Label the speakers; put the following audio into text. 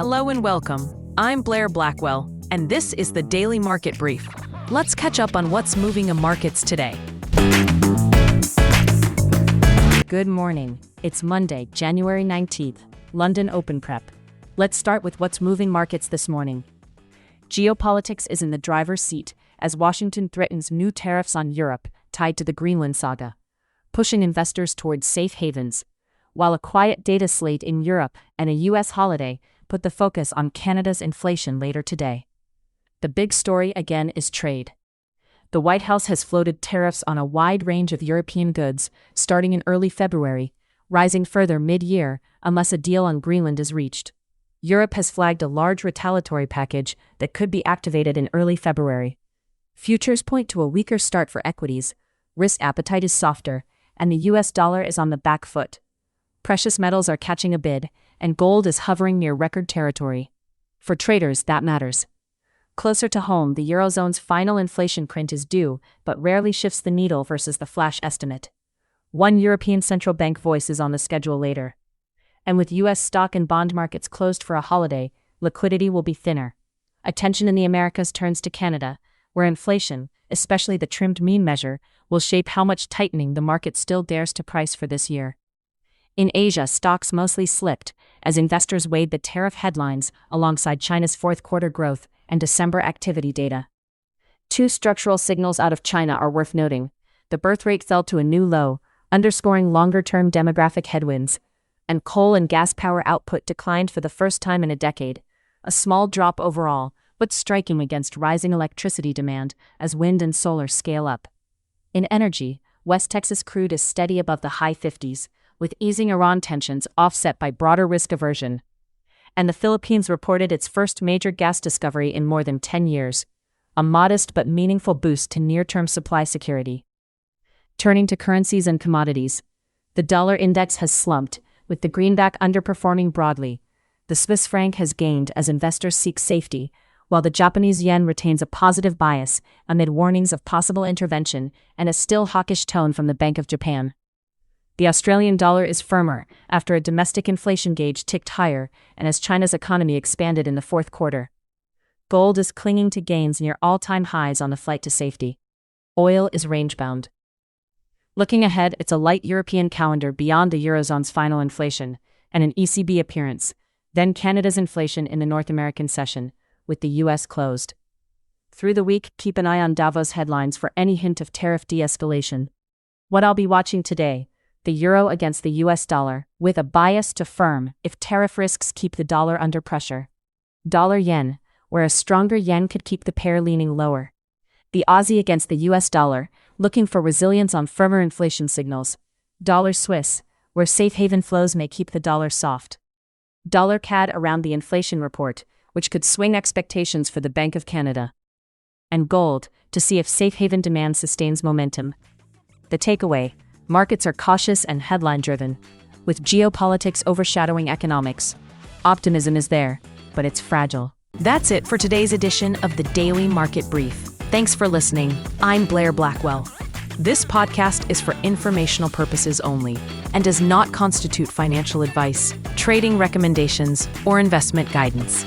Speaker 1: Hello and welcome. I'm Blair Blackwell, and this is the Daily Market Brief. Let's catch up on what's moving in markets today.
Speaker 2: Good morning. It's Monday, January 19th, London Open Prep. Let's start with what's moving markets this morning. Geopolitics is in the driver's seat as Washington threatens new tariffs on Europe tied to the Greenland saga, pushing investors towards safe havens, while a quiet data slate in Europe and a U.S. holiday put the focus on Canada's inflation later today. The big story again is trade. The White House has floated tariffs on a wide range of European goods, starting in early February, rising further mid-year unless a deal on Greenland is reached. Europe has flagged a large retaliatory package that could be activated in early February. Futures point to a weaker start for equities, risk appetite is softer, and the U.S. dollar is on the back foot. Precious metals are catching a bid, and gold is hovering near record territory. For traders, that matters. Closer to home, the Eurozone's final inflation print is due, but rarely shifts the needle versus the flash estimate. One European central bank voice is on the schedule later. And with U.S. stock and bond markets closed for a holiday, liquidity will be thinner. Attention in the Americas turns to Canada, where inflation, especially the trimmed mean measure, will shape how much tightening the market still dares to price for this year. In Asia, stocks mostly slipped as investors weighed the tariff headlines alongside China's fourth quarter growth and December activity data. Two structural signals out of China are worth noting. The birth rate fell to a new low, underscoring longer-term demographic headwinds, and coal and gas power output declined for the first time in a decade, a small drop overall, but striking against rising electricity demand as wind and solar scale up. In energy, West Texas crude is steady above the high 50s, with easing Iran tensions offset by broader risk aversion. And the Philippines reported its first major gas discovery in more than 10 years, a modest but meaningful boost to near-term supply security. Turning to currencies and commodities, the dollar index has slumped, with the greenback underperforming broadly. The Swiss franc has gained as investors seek safety, while the Japanese yen retains a positive bias amid warnings of possible intervention and a still hawkish tone from the Bank of Japan. The Australian dollar is firmer after a domestic inflation gauge ticked higher and as China's economy expanded in the fourth quarter. Gold is clinging to gains near all-time highs on the flight to safety. Oil is range-bound. Looking ahead, it's a light European calendar beyond the Eurozone's final inflation and an ECB appearance, then Canada's inflation in the North American session, with the U.S. closed. Through the week, keep an eye on Davos headlines for any hint of tariff de-escalation. What I'll be watching today: the euro against the U.S. dollar, with a bias to firm if tariff risks keep the dollar under pressure. Dollar-yen, where a stronger yen could keep the pair leaning lower. The Aussie against the U.S. dollar, looking for resilience on firmer inflation signals. Dollar-Swiss, where safe haven flows may keep the dollar soft. Dollar-CAD around the inflation report, which could swing expectations for the Bank of Canada. And gold, to see if safe haven demand sustains momentum. The takeaway: markets are cautious and headline-driven, with geopolitics overshadowing economics. Optimism is there, but it's fragile.
Speaker 1: That's it for today's edition of the Daily Market Brief. Thanks for listening. I'm Blair Blackwell. This podcast is for informational purposes only and does not constitute financial advice, trading recommendations, or investment guidance.